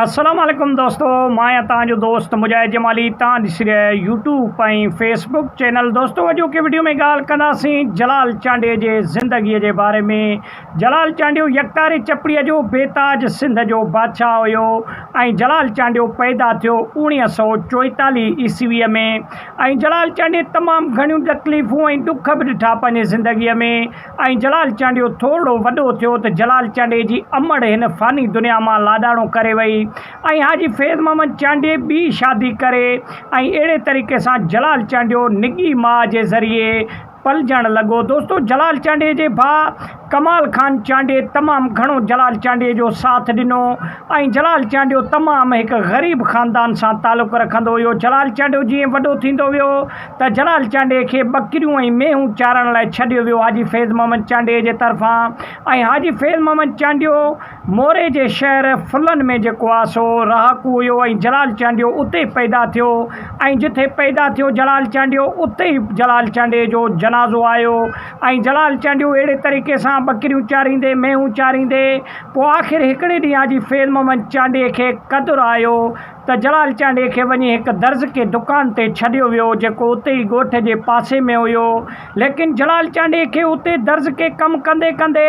अस्सलाम वालेकुम दोस्तों, मां तव्हांजो दोस्त मुजाहिद जमाली तव्हां ॾिसी रहिया यूट्यूब ऐं फेसबुक चैनल। दोस्तों अॼु के वीडियो में ॻाल्हि कंदासीं जलाल चांडिया जे ज़िंदगीअ जे बारे में। जलाल चांडियो यकतारे चपड़ीअ जो बेताज सिंध जो बादशाह हुयो ऐं जलाल चांडियो पैदा थियो 1944 ईस्वीअ में। ऐं जलाल चांडियो तमामु घणियूं तकलीफ़ूं ऐं ॾुख बि ॾिठा पंहिंजे ज़िंदगीअ में। ऐं जलाल चांडियो थोरो वॾो थियो त जलाल चांडिया जी अमड़ हिन फ़ानी दुनिया मां लाॾाणो करे वई ऐं हाजी फैज़ मोहम्मद चांडिया ॿी शादी करे ऐं अहिड़े तरीक़े सां जलाल चांडियो निगी माउ जे ज़रिए पलजण लॻो। दोस्तों जलाल चांडिया जे भाउ कमाल खान चांडिया तमामु घणो जलाल चांडिया जो साथ ॾिनो ऐं जलाल चांडियो तमामु हिकु ग़रीब ख़ानदान सां तालुक़ु रखंदो हुयो। जलाल चांडियो जीअं वॾो थींदो वियो त जलाल चांडिया खे ॿकरियूं ऐं मेहूं चारण लाइ छॾियो वियो हाजी फैज़ मोहम्मद चांडिया जे तरफ़ां। ऐं हाजी फैज़ मोहम्मद चांडियो मोरे जे शहर फुलन में जेको आहे सो रहाकू हुयो ऐं जलाल चांडियो उते पैदा थियो ऐं जिथे पैदा थियो जलाल चांडियो उते ई जलाल चांडिया जो जनाज़ो आयो ऐं जलाल चांडियो अहिड़े तरीक़े सां ॿकरियूं चारींदे मेहूं चारींदे पोइ आख़िर हिकिड़े ॾींहुं हाजी फैज़ मोहम्मद चांडिया खे क़दुरु आयो त जलाल चांडिया खे वञी हिकु दर्ज़ के दुकान ते छॾियो वियो जेको उते ई ॻोठ जे पासे में हुयो। लेकिन जलाल चांडिया खे उते दर्ज़ के कमु कंदे कंदे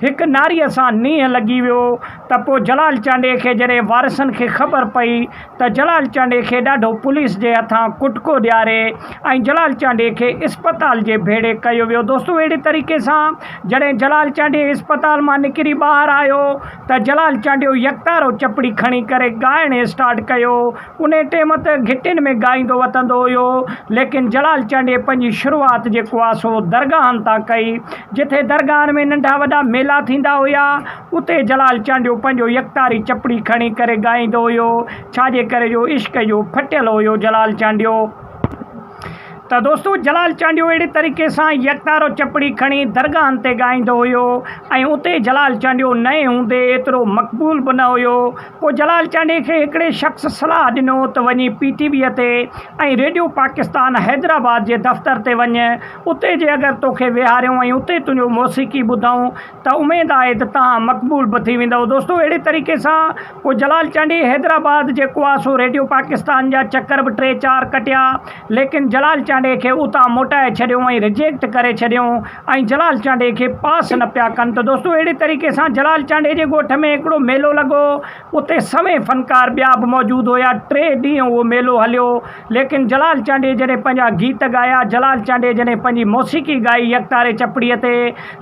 हिकु नारीअ सां नींहं लॻी वियो त पोइ जलाल चांडिया खे जॾहिं वारिसनि खे ख़बर पई त जलाल चांडिया खे ॾाढो पुलिस जे हथां कुटको ॾियारे ऐं जलाल चांडिया खे इस्पताल जे भेड़े कयो वियो। दोस्तों अहिड़े तरीक़े सां जॾहिं जलाल चांडिया इस्पताल मां निकिरी ॿाहिरि आयो त जलाल चांडियो यकतारो चपड़ी खणी करे ॻाइणु स्टार्ट कयो। उन टाइम त घिटियुनि में ॻाईंदो वतंदो हुयो, लेकिन जलाल चांडिया पंहिंजी शुरूआति जेको आहे सो दरगाहनि तां कई। जिथे दरगाहनि में नंढा वॾा मेला थींदा हुया उते जलाल चांडियो पंहिंजो यकतारी चपड़ी खणी करे ॻाईंदो हुयो। छाजे करे जो इश्क जो फटियलु हुयो जलाल चांडियो। त दोस्तों जलाल चांडियो अहिड़े तरीक़े सां यकतारो चपड़ी खणी दरगाहनि ते ॻाईंदो हुयो ऐं उते जलाल चांडियो नए हूंदे एतिरो मक़बूल बि न हुयो। पोइ जलाल चांडिया खे हिकिड़े शख़्स सलाह ॾिनो त वञी PTV ते ऐं रेडियो पाकिस्तान हैदराबाद जे दफ़्तर ते वञ, उते जे अगरि तोखे विहारियूं ऐं उते तुंहिंजो मौसीक़ी ॿुधऊं त उमेदु आहे त तव्हां मक़बूल बि थी वेंदव। दोस्तों अहिड़े तरीक़े सां पोइ जलाल चांडिया हैदराबाद जेको आहे सो रेडियो पाकिस्तान जा चकर बि 3-4 कटिया, लेकिन जलाल चांडिया खे उतां मोटाए छॾियो ऐं रिजेक्ट करे छॾियो ऐं जलाल चांडिया खे पास न पिया कनि। त दोस्तों अहिड़े तरीक़े सां जलाल चांडिया जे ॻोठ में हिकिड़ो मेलो लॻो, उते सवे फ़नकार ॿिया बि मौजूदु हुया। 3 ॾींहं उहो मेलो हलियो, लेकिन जलाल चांडिया जॾहिं पंहिंजा गीत ॻाया, जलाल चांडिया जॾहिं पंहिंजी मौसीक़ी ॻाई यकतारे चपड़ीअ ते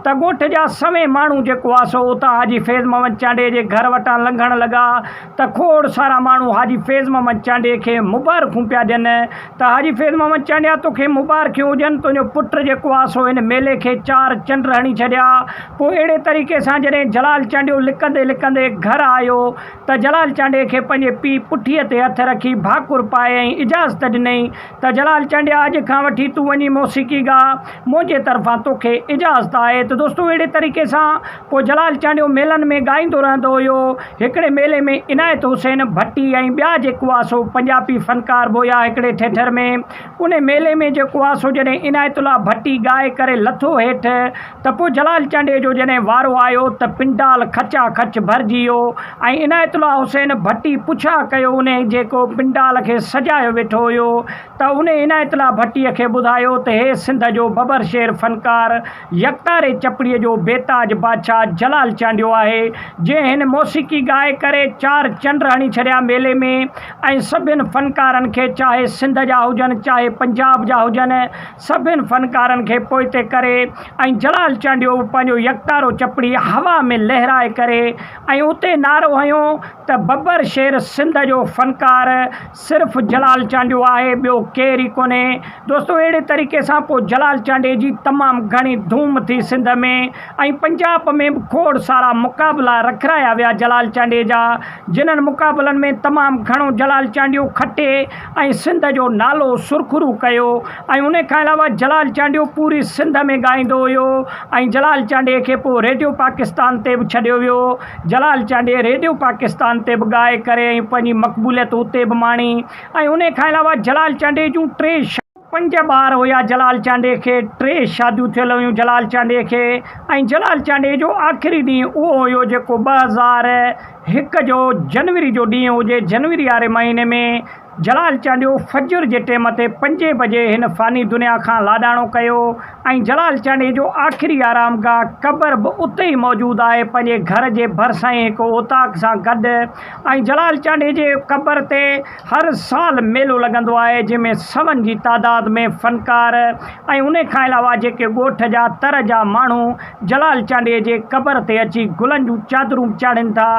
त ॻोठ जा सवे माण्हू जेको आहे सो उतां हाजी फैज़ मोहम्मद चांडिया जे घर वटां लंघण लॻा त खोड़ सारा माण्हू हाजी फैज़ मोहम्मद चांडिया खे मुबारकूं पिया ॾियनि त हाजी फैज़ मोहम्मद चांडिया तोखे मुबारकियूं हुजनि, तुंहिंजो पुटु जेको आहे सो हिन मेले खे 4 चंड हणी छॾिया। पोइ अहिड़े तरीक़े सां जॾहिं जलाल चांडियो लिकंदे लिकंदे घर आयो त जलाल चांडिया खे पंहिंजे पीउ पुठीअ ते हथु रखी भाकुर पाए ऐं इजाज़त ॾिनई त जलाल चांडिया अॼु खां वठी तूं वञी मौसीक़ी गा, मुंहिंजे तरफ़ां तोखे इजाज़त आहे। त दोस्तों अहिड़े तरीक़े सां पोइ जलाल चांडियो मेलनि में ॻाईंदो रहंदो हुयो। हिकिड़े मेले में इनायत हुसैन भट्टी ऐं ॿिया जेको आहे सो पंजाबी फ़नकार बि हुया हिकिड़े थिएटर में। उन मेले में जेको आहे सो जॾहिं इनायतुल्ला भट्टी ॻाए करे लथो हेठि त पोइ जलाल चांडिया जो जॾहिं वारो आयो त पिंडाल खचा खच भरिजी वियो ऐं इनायतुल्ला हुसैन भट्टी पुछा कयो उन जेको पिंडाल खे सजायो वेठो हुयो त उन इनायतुल्ला भट्टीअ खे ॿुधायो त हे सिंध जो बबर शेर फ़नकार यकतारे चपड़ीअ जो बेताज बादशाह जलाल चांडियो आहे, जंहिं हिन मौसीक़ी ॻाए करे 4 चंड हणी छॾिया मेले में ऐं सभिनि फ़नकारनि खे, चाहे सिंध जा हुजनि चाहे पंजाब जा हुजनि, सभिनि फ़नकारनि खे पोइते करे ऐं जलाल चांडियो पंहिंजो यकतारो चपड़ी हवा में लहराए करे ऐं उते नारो हयो त बबर शेर सिंध जो फ़नकार सिर्फ़ु जलाल चांडियो आहे, ॿियो केर ई कोन्हे। दोस्तों अहिड़े तरीक़े सां पोइ जलाल चांडिया जी तमामु घणी धूम थी सिंध में ऐं पंजाब में बि खोड़ सारा मुक़ाबला रखाया विया जलाल चांडिया जा, जिन्हनि मुक़ाबलनि में तमामु घणो जलाल चांडियो खटे ऐं सिंध जो नालो सुरखुरू कयो। ऐं उन खां अलावा जलाल चांडियो पूरी सिंध में ॻाईंदो हुयो ऐं जलाल चांडिया खे पोइ रेडियो पाकिस्तान ते बि छॾियो वियो। जलाल चांडिया रेडियो पाकिस्तान ते बि ॻाए करे ऐं पंहिंजी मक़बूलियत उते बि माणी। ऐं उन खां अलावा जलाल चांडिया जूं 3 पंज ॿार हुया जलाल चांडे खे, 3 शादियूं थियल हुयूं जलाल चांडे खे। ऐं जलाल चांडे जो आख़िरी ॾींहुं उहो हुयो जेको 2001 जो जनवरी जो ॾींहुं हुजे। जनवरी वारे महीने में जलाल चांडियो फजर जे टाइम ते 5 बजे हिन फ़ानी दुनिया खां लाॾाणो कयो। ऐं जलाल चांडे जो आख़िरी आरामगाह क़बर बि उते ई मौजूदु आहे, पंहिंजे घर जे भरिसां ई हिकु ओताक सां गॾु। ऐं जलाल चांडे जे क़बर ते हर साल मेलो लॻंदो आहे, जंहिंमें सवनि जी तादाद में फ़नकार ऐं उन खां अलावा जेके ॻोठ जा तर जा माण्हू जलाल चांडे जे क़बर ते अची गुलनि जूं चादरूं चाढ़नि था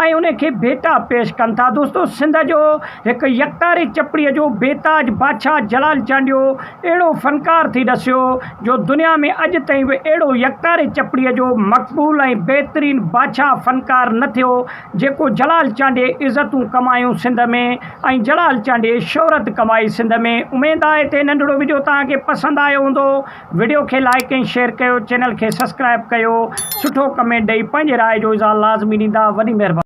ऐं उन खे भेटा पेश कनि था। दोस्तो, सिंध जो हिकु यकतारी चपड़ीअ जो बेताज बादशाह जलाल चांडियो अहिड़ो फ़नकार थी ॾसियो जो दुनिया में अॼु ताईं बि अहिड़ो यकतारी चपड़ीअ जो मक़बूल ऐं बहितरीनु बादशाह फ़नकार न थियो जेको जलाल चांडे इज़तूं कमायूं सिंध में ऐं जलाल चांडे शोहरत कमाई सिंध में। उमेदु आहे त नंढिड़ो वीडियो तव्हांखे पसंदि आयो हूंदो। वीडियो खे लाइक ऐं शेयर कयो, चैनल खे सब्सक्राइब कयो, सुठो कमेंट ॾेई पंहिंजे राय जो इज़हार लाज़मी ॾींदा। वॾी महिरबानी।